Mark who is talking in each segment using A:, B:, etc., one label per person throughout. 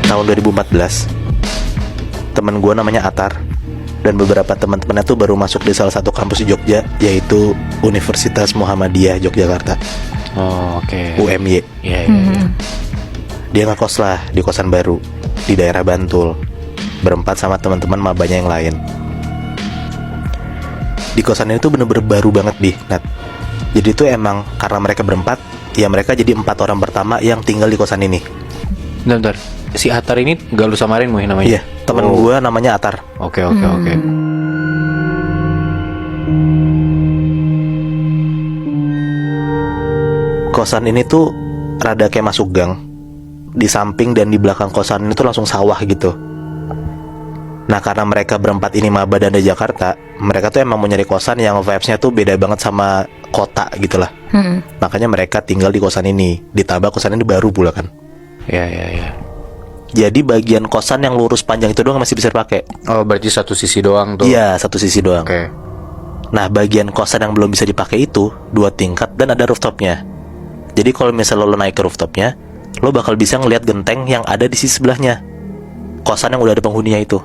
A: tahun 2014, temen gue namanya Atar dan beberapa teman-temannya tuh baru masuk di salah satu kampus di Jogja, yaitu Universitas Muhammadiyah Yogyakarta.
B: Oh, oke.
A: UMY.
B: Iya, iya, iya.
A: Dia ngekos lah di kosan baru di daerah Bantul, berempat sama teman-teman mabanya yang lain. Di kosan ini tuh bener-bener baru banget Nat. Jadi tuh emang karena mereka berempat, ya mereka jadi 4 orang pertama yang tinggal di kosan ini.
B: Bentar. Si Atar ini gak lu samarin Muh namanya?
A: Iya, temen gue namanya Atar.
B: Oke, oke, oke.
A: Kosan ini tuh rada kayak masuk gang. Di samping dan di belakang kosan ini tuh langsung sawah gitu. Nah karena mereka berempat ini maba dan dari Jakarta, mereka tuh emang mau nyari kosan yang vibes-nya tuh beda banget sama kota gitu lah. Makanya mereka tinggal di kosan ini. Ditambah kosan ini baru pula kan.
B: Iya, iya, iya.
A: Jadi bagian kosan yang lurus panjang itu doang masih bisa dipakai.
B: Oh, berarti satu sisi doang tuh.
A: Iya, satu sisi doang.
B: Oke.
A: Nah bagian kosan yang belum bisa dipakai itu 2 tingkat dan ada rooftopnya. Jadi kalau misalnya lo naik ke rooftopnya, lo bakal bisa ngelihat genteng yang ada di sisi sebelahnya. Kosan yang udah ada penghuninya itu.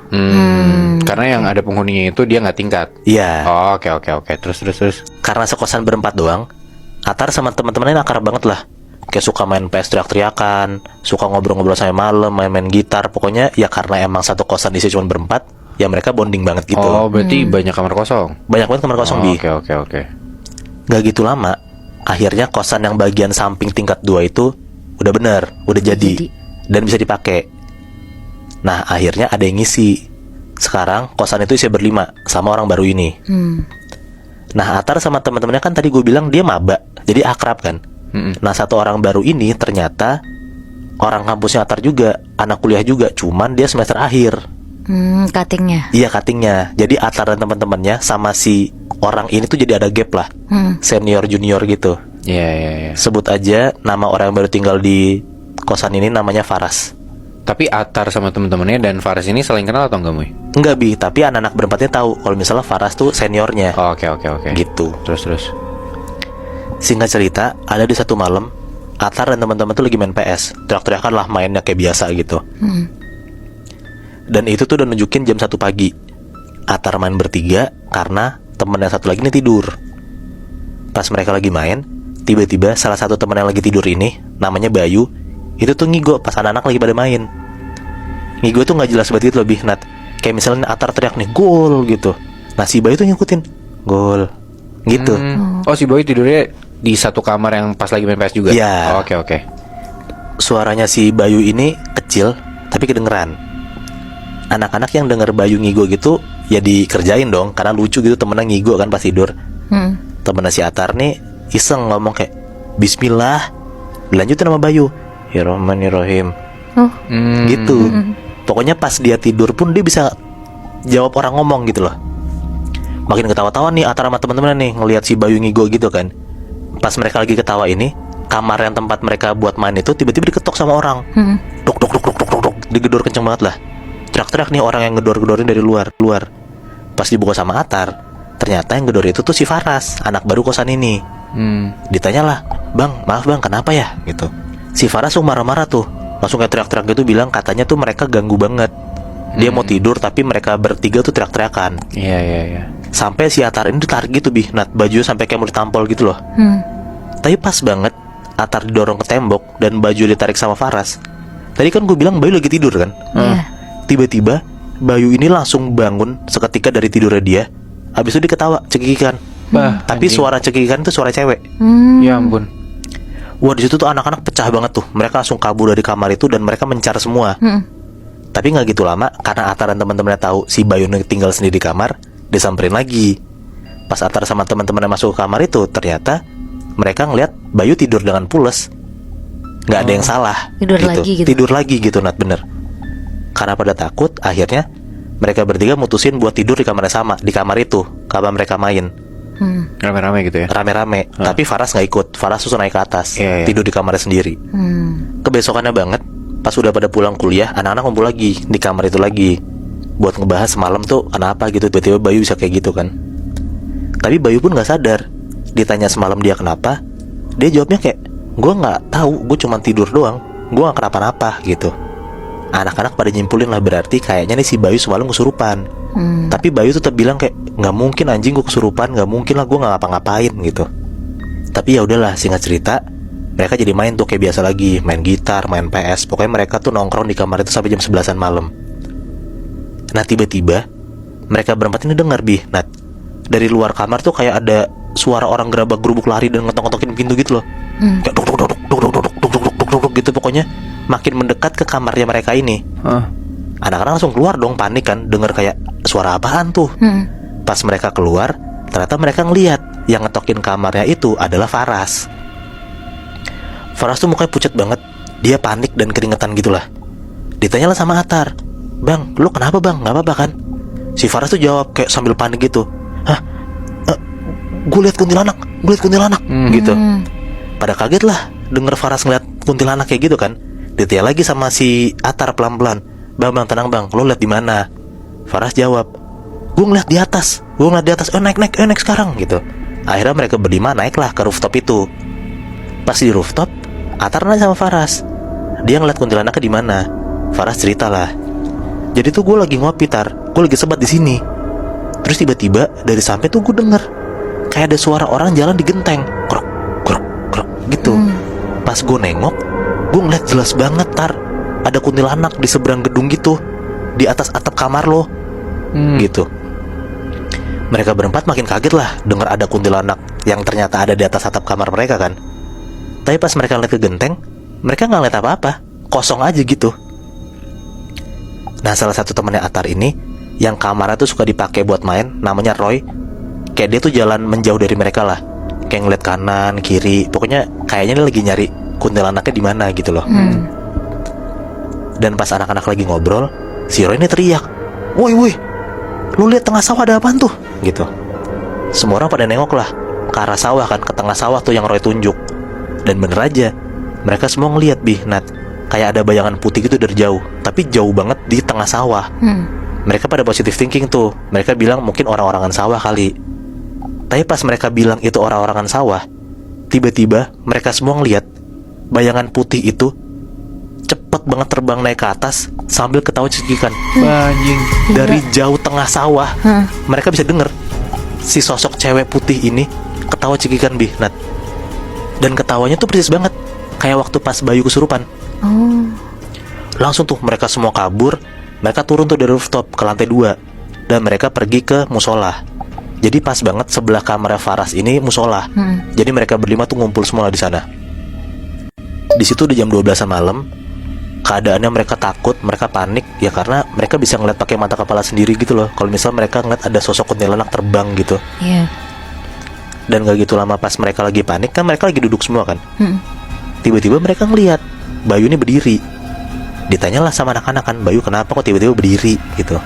B: Karena yang ada penghuninya itu dia nggak tingkat.
A: Iya.
B: Oh, oke, oke, oke. Terus.
A: Karena sekosan berempat doang, Atar sama teman-temannya akrab banget lah. Kayak suka main PS teriak-teriakan, suka ngobrol-ngobrol sampai malam, main-main gitar. Pokoknya ya karena emang satu kosan isi cuma berempat, ya mereka bonding banget gitu.
B: Oh, berarti banyak kamar kosong.
A: Banyak banget kamar kosong, Bi.
B: Oke, oke, oke.
A: Gak gitu lama, akhirnya kosan yang bagian samping tingkat 2 itu udah bener, udah jadi dan bisa dipakai. Nah akhirnya ada yang ngisi. Sekarang kosan itu isi berlima sama orang baru ini. Nah Atar sama teman-temannya kan tadi gue bilang dia maba, jadi akrab kan. Nah satu orang baru ini ternyata orang kampusnya Atar juga, anak kuliah juga, cuman dia semester akhir.
C: Cuttingnya.
A: Iya, cuttingnya. Jadi Atar dan teman-temannya sama si orang ini tuh jadi ada gap lah, senior junior gitu.
B: Iya, iya, iya.
A: Sebut aja nama orang yang baru tinggal di kosan ini namanya Faras.
B: Tapi Atar sama temen-temennya dan Faras ini saling kenal atau enggak, Muy?
A: Enggak, Bi, tapi anak-anak berempatnya tahu kalau misalnya Faras tuh seniornya.
B: Oh, oke, oke, oke.
A: Gitu.
B: Terus.
A: Singkat cerita, ada di satu malam Atar dan teman-teman tuh lagi main PS, teriak-teriakan lah, mainnya kayak biasa gitu. Dan itu tuh udah nunjukin jam 1 pagi. Atar main bertiga karena temen yang satu lagi ini tidur. Pas mereka lagi main, tiba-tiba salah satu teman yang lagi tidur ini, namanya Bayu, itu tuh ngigo pas anak-anak lagi pada main. Ngigo tuh gak jelas banget gitu lebih, Nat. Kayak misalnya Atar teriak nih, gol gitu. Nah si Bayu tuh ngikutin, gol gitu.
B: Oh, si Boy tidurnya di satu kamar yang pas lagi main PS juga?
A: Iya.
B: Oh, oke, oke.
A: Suaranya si Bayu ini kecil tapi kedengeran. Anak-anak yang denger Bayu ngigo gitu ya dikerjain dong, karena lucu gitu temennya ngigo kan pas tidur. Temennya si Atar nih iseng ngomong kayak Bismillah, dilanjutin sama Bayu, Bismillahirrahmanirrahim. Gitu. Pokoknya pas dia tidur pun dia bisa jawab orang ngomong gitu loh. Makin ketawa-tawa nih Atar sama teman-teman nih ngelihat si Bayu ngigo gitu kan. Pas mereka lagi ketawa ini, kamar yang tempat mereka buat main itu tiba-tiba diketok sama orang. Dok, digedor kenceng banget lah. Teriak-teriak nih orang yang ngedor-gedorin dari luar. Pas dibuka sama Atar, ternyata yang gedor itu tuh si Faras, anak baru kosan ini. Ditanyalah, Bang, maaf bang, kenapa ya? Gitu. Si Faras tuh marah-marah tuh, langsung kayak teriak-teriak gitu, bilang katanya tuh mereka ganggu banget. Dia mau tidur tapi mereka bertiga tuh teriak-teriakan.
B: Iya.
A: Sampai si Atar ini ditarik gitu, Bi, Nat, baju sampai kayak mau ditampol gitu loh. Tapi pas banget Atar didorong ke tembok dan baju ditarik sama Faras. Tadi kan gue bilang Bayu lagi tidur kan. Tiba-tiba Bayu ini langsung bangun seketika dari tidurnya dia. Habis itu dia ketawa, cekikikan. Tapi suara cekikikan itu suara cewek.
B: Ya ampun.
A: Wah, di situ tuh anak-anak pecah banget tuh. Mereka langsung kabur dari kamar itu dan mereka mencar semua. Tapi nggak gitu lama, karena Atar dan teman-temannya tahu si Bayu tinggal sendiri di kamar, disamperin lagi. Pas Atar sama teman-temannya masuk ke kamar itu, ternyata mereka ngeliat Bayu tidur dengan pules. Nggak ada yang salah.
C: Tidur
A: gitu.
C: lagi gitu.
A: Tidur lagi gitu, Nat, bener. Karena pada takut, akhirnya mereka bertiga mutusin buat tidur di kamar yang sama, di kamar itu, kamar mereka main.
B: Rame-rame gitu ya?
A: Rame-rame. Tapi Faras nggak ikut. Faras susah naik ke atas, tidur di kamarnya sendiri. Kebesokannya banget, pas udah pada pulang kuliah, anak-anak kumpul lagi di kamar itu lagi buat ngebahas semalam tuh kenapa gitu tiba-tiba Bayu bisa kayak gitu kan. Tapi Bayu pun nggak sadar. Ditanya semalam dia kenapa, dia jawabnya kayak, gue nggak tahu, gue cuma tidur doang, gue nggak kenapa-napa gitu. Anak-anak pada nyimpulin lah, berarti kayaknya nih si Bayu semalam kesurupan. Tapi Bayu tetap bilang kayak nggak mungkin anjing gue kesurupan, nggak mungkin lah gue nggak ngapa-ngapain gitu. Tapi ya udahlah, singkat cerita mereka jadi main tuh kayak biasa lagi, main gitar, main PS. Pokoknya mereka tuh nongkrong di kamar itu sampai jam 11-an malam. Nah tiba-tiba mereka berempat ini dengar Nat, dari luar kamar tuh kayak ada suara orang gerabak gerubuk lari dan ngetok-ngetokin pintu gitu loh. Kayak duk duk duk duk duk duk duk duk duk duk gitu, pokoknya makin mendekat ke kamarnya mereka ini. Anak-anak langsung keluar dong, panik kan, dengar kayak suara apaan tuh. Pas mereka keluar, ternyata mereka ngeliat yang ngetokin kamarnya itu adalah Faras. Faras tuh mukanya pucat banget, dia panik dan keringetan gitulah. Ditanyalah sama Atar, "Bang, lu kenapa bang? Gak apa-apa kan?" Si Faras tuh jawab kayak sambil panik gitu, "Hah? Gue liat kuntilanak gitu." Pada kaget lah denger Faras ngeliat kuntilanak kayak gitu kan. Ditanya lagi sama si Atar pelan-pelan, Bang, tenang bang, lo liat di mana?" Faras jawab, gue ngeliat di atas. Naik sekarang gitu. Akhirnya mereka berlima naiklah ke rooftop itu. Pas di rooftop, Atar nanya sama Faras, dia ngeliat kuntilanaknya di mana. Faras ceritalah, jadi tuh gue lagi ngopi gue lagi sebat di sini. Terus tiba-tiba dari samping tuh gue denger kayak ada suara orang jalan di genteng, krok krok krok gitu. Pas gue nengok, gue ngeliat jelas banget ada kuntilanak di seberang gedung gitu, di atas atap kamar lo. Gitu. Mereka berempat makin kaget lah dengar ada kuntilanak yang ternyata ada di atas atap kamar mereka kan. Tapi pas mereka lihat ke genteng, mereka nggak lihat apa-apa, kosong aja gitu. Nah salah satu temannya Atar ini yang kamarnya tuh suka dipakai buat main, namanya Roy. Kayak dia tuh jalan menjauh dari mereka lah, kayak ngeliat kanan kiri, pokoknya kayaknya dia lagi nyari kuntilanaknya di mana gitu loh. Dan pas anak-anak lagi ngobrol, si Roy ini teriak, woi, lu lihat tengah sawah ada apaan tuh? Gitu. Semua orang pada nengok lah ke arah sawah kan, ke tengah sawah tuh yang Roy tunjuk. Dan bener aja, mereka semua ngeliat Nat, kayak ada bayangan putih gitu dari jauh, tapi jauh banget di tengah sawah. Mereka pada positive thinking tuh, mereka bilang mungkin orang-orangan sawah kali. Tapi pas mereka bilang itu orang-orangan sawah, tiba-tiba mereka semua ngeliat bayangan putih itu cepet banget terbang naik ke atas sambil ketawa cekikan.
B: Anjing.
A: Dari jauh tengah sawah, mereka bisa denger si sosok cewek putih ini ketawa cekikan Nat. Dan ketawanya tuh persis banget kayak waktu pas Bayu kesurupan. Langsung tuh mereka semua kabur. Mereka turun tuh dari rooftop ke lantai 2 dan mereka pergi ke musola. Jadi pas banget sebelah kamar Faras ini musola. Jadi mereka berlima tuh ngumpul semua di sana. Di situ di jam 12-an malam, keadaannya mereka takut, mereka panik ya, karena mereka bisa ngeliat pakai mata kepala sendiri gitu loh. Kalau misal mereka ngeliat ada sosok kuntilanak terbang gitu. Dan gak gitu lama pas mereka lagi panik kan, mereka lagi duduk semua kan. Tiba-tiba mereka ngeliat Bayu ini berdiri. Ditanyalah sama anak-anak kan, Bayu kenapa kok tiba-tiba berdiri gitu.